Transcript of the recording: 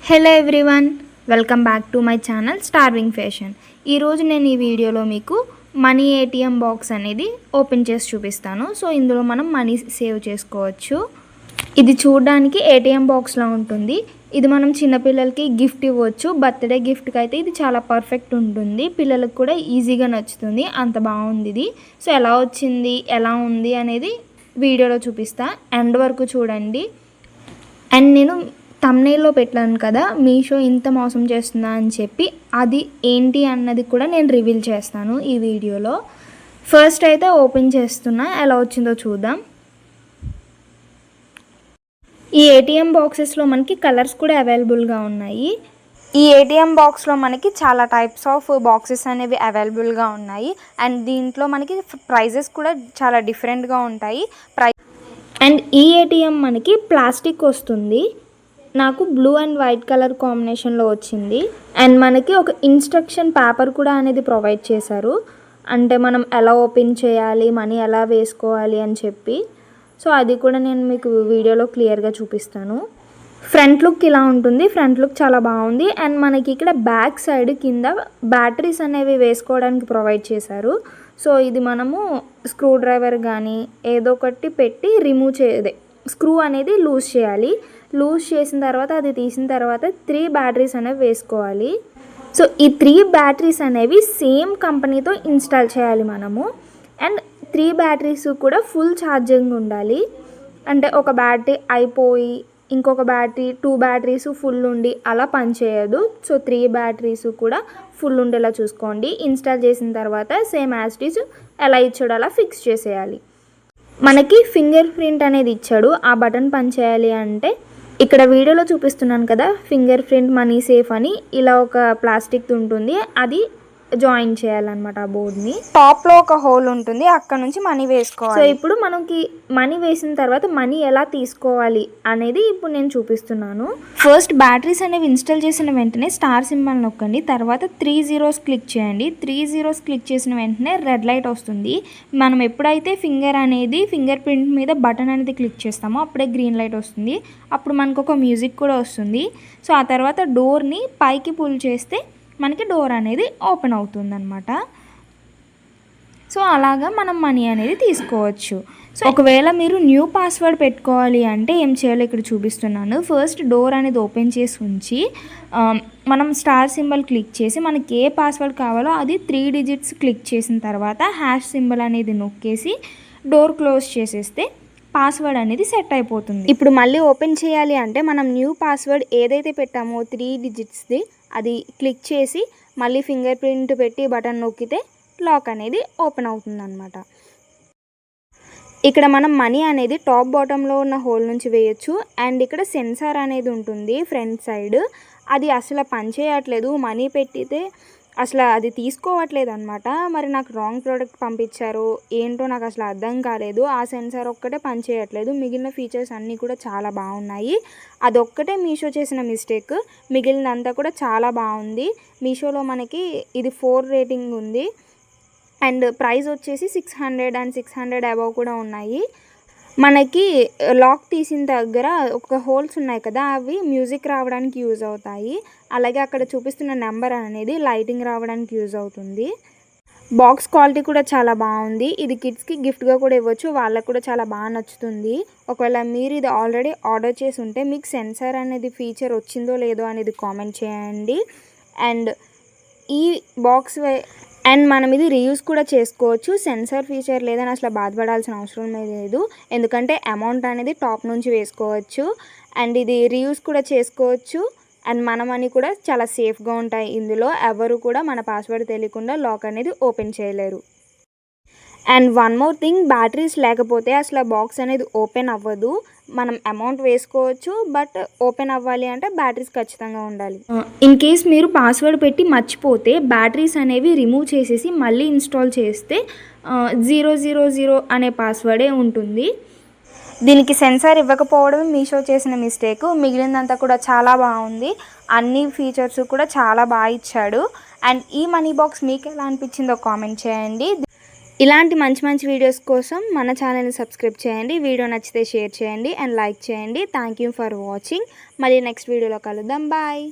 Hello everyone, welcome back to my channel starving fashion. ఈరోజు నేను ఈ వీడియోలో మీకు మనీ ఏటీఎం బాక్స్ అనేది ఓపెన్ చేసి చూపిస్తాను. సో ఇందులో మనం మనీ సేవ్ చేసుకోవచ్చు. ఇది చూడడానికి ఏటీఎం బాక్స్లో ఉంటుంది. ఇది మనం చిన్నపిల్లలకి గిఫ్ట్ ఇవ్వచ్చు. బర్త్డే గిఫ్ట్కి అయితే ఇది చాలా పర్ఫెక్ట్ ఉంటుంది. పిల్లలకు కూడా ఈజీగా నచ్చుతుంది, అంత బాగుంది ఇది. సో ఎలా వచ్చింది, ఎలా ఉంది అనేది వీడియోలో చూపిస్తా. ఎండ్ వరకు చూడండి. అండ్ నేను థంబ్నెయిల్లో పెట్టాను కదా, మీషో ఇంత మోసం చేస్తుందా అని చెప్పి, అది ఏంటి అన్నది కూడా నేను రివీల్ చేస్తాను ఈ వీడియోలో. ఫస్ట్ అయితే ఓపెన్ చేస్తున్నా, ఎలా వచ్చిందో చూద్దాం. ఈ ఏటీఎం బాక్సెస్లో మనకి కలర్స్ కూడా అవైలబుల్గా ఉన్నాయి. ఈ ఏటీఎం బాక్స్లో మనకి చాలా టైప్స్ ఆఫ్ బాక్సెస్ అనేవి అవైలబుల్గా ఉన్నాయి. అండ్ దీంట్లో మనకి ప్రైజెస్ కూడా చాలా డిఫరెంట్గా ఉంటాయి. అండ్ ఈ ఏటీఎం మనకి ప్లాస్టిక్ వస్తుంది. నాకు బ్లూ అండ్ వైట్ కలర్ కాంబినేషన్లో వచ్చింది. అండ్ మనకి ఒక ఇన్స్ట్రక్షన్ పేపర్ కూడా అనేది ప్రొవైడ్ చేశారు, అంటే మనం ఎలా ఓపెన్ చేయాలి, మనీ ఎలా వేసుకోవాలి అని చెప్పి. సో అది కూడా నేను మీకు వీడియోలో క్లియర్గా చూపిస్తాను. ఫ్రంట్ లుక్ ఇలా ఉంటుంది. ఫ్రంట్ లుక్ చాలా బాగుంది. అండ్ మనకి ఇక్కడ బ్యాక్ సైడ్ కింద బ్యాటరీస్ అనేవి వేసుకోవడానికి ప్రొవైడ్ చేశారు. సో ఇది మనము స్క్రూ డ్రైవర్ కానీ ఏదో ఒకటి పెట్టి రిమూవ్ చేయదే, స్క్రూ అనేది లూజ్ చేయాలి. లూజ్ చేసిన తర్వాత అది తీసిన తర్వాత 3 బ్యాటరీస్ అనేవి వేసుకోవాలి. సో ఈ 3 బ్యాటరీస్ అనేవి సేమ్ కంపెనీతో ఇన్స్టాల్ చేయాలి మనము. అండ్ 3 బ్యాటరీస్ కూడా ఫుల్ ఛార్జింగ్ ఉండాలి. అంటే ఒక బ్యాటరీ అయిపోయి ఇంకొక బ్యాటరీ 2 బ్యాటరీస్ ఫుల్ ఉండి అలా పనిచేయదు. సో 3 బ్యాటరీస్ కూడా ఫుల్ ఉండేలా చూసుకోండి. ఇన్స్టాల్ చేసిన తర్వాత సేమ్ యాజ్ ఇట్ ఈజ్ ఎలా ఇచ్చాడో అలా ఫిక్స్ చేసేయాలి. మనకి ఫింగర్ ప్రింట్ అనేది ఇచ్చాడు. ఆ బటన్ పనిచేయాలి అంటే ఇక్కడ వీడియోలో చూపిస్తున్నాను కదా, ఫింగర్ ప్రింట్ మనీ సేఫ్ అని ఇలా ఒక ప్లాస్టిక్ ఉంటుంది, అది జాయిన్ చేయాలన్నమాట. ఆ బోర్డ్ని టాప్లో ఒక హోల్ ఉంటుంది, అక్కడ నుంచి మనీ వేసుకోవాలి. సో ఇప్పుడు మనకి మనీ వేసిన తర్వాత మనీ ఎలా తీసుకోవాలి అనేది ఇప్పుడు నేను చూపిస్తున్నాను. ఫస్ట్ బ్యాటరీస్ అనేవి ఇన్స్టాల్ చేసిన వెంటనే స్టార్ సింబల్ నొక్కండి. తర్వాత 3 zeros క్లిక్ చేయండి. 3 zeros క్లిక్ చేసిన వెంటనే రెడ్ లైట్ వస్తుంది. మనం ఎప్పుడైతే ఫింగర్ ప్రింట్ మీద బటన్ అనేది క్లిక్ చేస్తామో అప్పుడే గ్రీన్ లైట్ వస్తుంది. అప్పుడు మనకు ఒక మ్యూజిక్ కూడా వస్తుంది. సో ఆ తర్వాత డోర్ని పైకి పుల్ చేస్తే మనకి డోర్ అనేది ఓపెన్ అవుతుందన్నమాట. సో అలాగా మనం మనీ అనేది తీసుకోవచ్చు. సో ఒకవేళ మీరు న్యూ పాస్వర్డ్ పెట్టుకోవాలి అంటే ఏం చేయాలో ఇక్కడ చూపిస్తున్నాను. ఫస్ట్ డోర్ అనేది ఓపెన్ చేసి ఉంచి మనం స్టార్ సింబల్ క్లిక్ చేసి మనకి ఏ పాస్వర్డ్ కావాలో అది 3 digits క్లిక్ చేసిన తర్వాత హ్యాష్ సింబల్ అనేది నొక్కేసి డోర్ క్లోజ్ చేసేస్తే పాస్వర్డ్ అనేది సెట్ అయిపోతుంది. ఇప్పుడు మళ్ళీ ఓపెన్ చేయాలి అంటే మనం న్యూ పాస్వర్డ్ ఏదైతే పెట్టామో 3 digitsది అది క్లిక్ చేసి మళ్ళీ ఫింగర్ ప్రింట్ పెట్టి బటన్ నొక్కితే లాక్ అనేది ఓపెన్ అవుతుంది అన్నమాట. ఇక్కడ మనం మనీ అనేది టాప్ బాటంలో ఉన్న హోల్ నుంచి వేయచ్చు. అండ్ ఇక్కడ సెన్సార్ అనేది ఉంటుంది ఫ్రంట్ సైడ్, అది అసలు పనిచేయట్లేదు. మనీ పెట్టితే అసలు అది తీసుకోవట్లేదు అనమాట. మరి నాకు రాంగ్ ప్రోడక్ట్ పంపించారు ఏంటో నాకు అసలు అర్థం కాలేదు. ఆ సెన్సార్ ఒక్కటే పనిచేయట్లేదు, మిగిలిన ఫీచర్స్ అన్నీ కూడా చాలా బాగున్నాయి. అదొక్కటే మీషో చేసిన మిస్టేక్, మిగిలినంతా కూడా చాలా బాగుంది. మీషోలో మనకి ఇది 4 రేటింగ్ ఉంది. అండ్ ప్రైస్ వచ్చేసి 600 అండ్ 600 అబవ్ కూడా ఉన్నాయి. మనకి లాక్ తీసిన దగ్గర ఒక హోల్స్ ఉన్నాయి కదా, అవి మ్యూజిక్ రావడానికి యూజ్ అవుతాయి. అలాగే అక్కడ చూపిస్తున్న నెంబర్ అనేది లైటింగ్ రావడానికి యూజ్ అవుతుంది. బాక్స్ క్వాలిటీ కూడా చాలా బాగుంది. ఇది కిడ్స్కి గిఫ్ట్గా కూడా ఇవ్వచ్చు, వాళ్ళకు కూడా చాలా బాగా నచ్చుతుంది. ఒకవేళ మీరు ఇది ఆల్రెడీ ఆర్డర్ చేసి ఉంటే మీకు సెన్సార్ అనేది ఫీచర్ వచ్చిందో లేదో అనేది కామెంట్ చేయండి. అండ్ ఈ బాక్స్ అండ్ మనం ఇది రీయూస్ కూడా చేసుకోవచ్చు. సెన్సార్ ఫీచర్ లేదని అసలు బాధపడాల్సిన అవసరం లేదు, ఎందుకంటే అమౌంట్ అనేది టాప్ నుంచి వేసుకోవచ్చు. అండ్ ఇది రీయూస్ కూడా చేసుకోవచ్చు. అండ్ మన మనీ కూడా చాలా సేఫ్గా ఉంటాయి. ఇందులో ఎవరు కూడా మన పాస్వర్డ్ తెలియకుండా లాక్ అనేది ఓపెన్ చేయలేరు. And one more thing, batteries లేకపోతే అసలు బాక్స్ అనేది ఓపెన్ అవ్వదు. మనం అమౌంట్ వేసుకోవచ్చు, బట్ ఓపెన్ అవ్వాలి అంటే బ్యాటరీస్ ఖచ్చితంగా ఉండాలి. ఇన్ కేస్ మీరు పాస్వర్డ్ పెట్టి మర్చిపోతే బ్యాటరీస్ అనేవి రిమూవ్ చేసేసి మళ్ళీ ఇన్స్టాల్ చేస్తే 000 అనే పాస్వర్డే ఉంటుంది. దీనికి సెన్సార్ ఇవ్వకపోవడం మీషో చేసిన మిస్టేక్, మిగిలినంతా కూడా చాలా బాగుంది. అన్ని ఫీచర్స్ కూడా చాలా బాగా ఇచ్చాడు. అండ్ ఈ మనీ బాక్స్ మీకు ఎలా అనిపించిందో కామెంట్ చేయండి. ఇలాంటి మంచి మంచి వీడియోస్ కోసం మన ఛానల్ని సబ్స్క్రైబ్ చేయండి. వీడియో నచ్చితే షేర్ చేయండి అండ్ లైక్ చేయండి. Thank you for watching. మళ్ళీ నెక్స్ట్ వీడియోలో కలుద్దాం. బాయ్.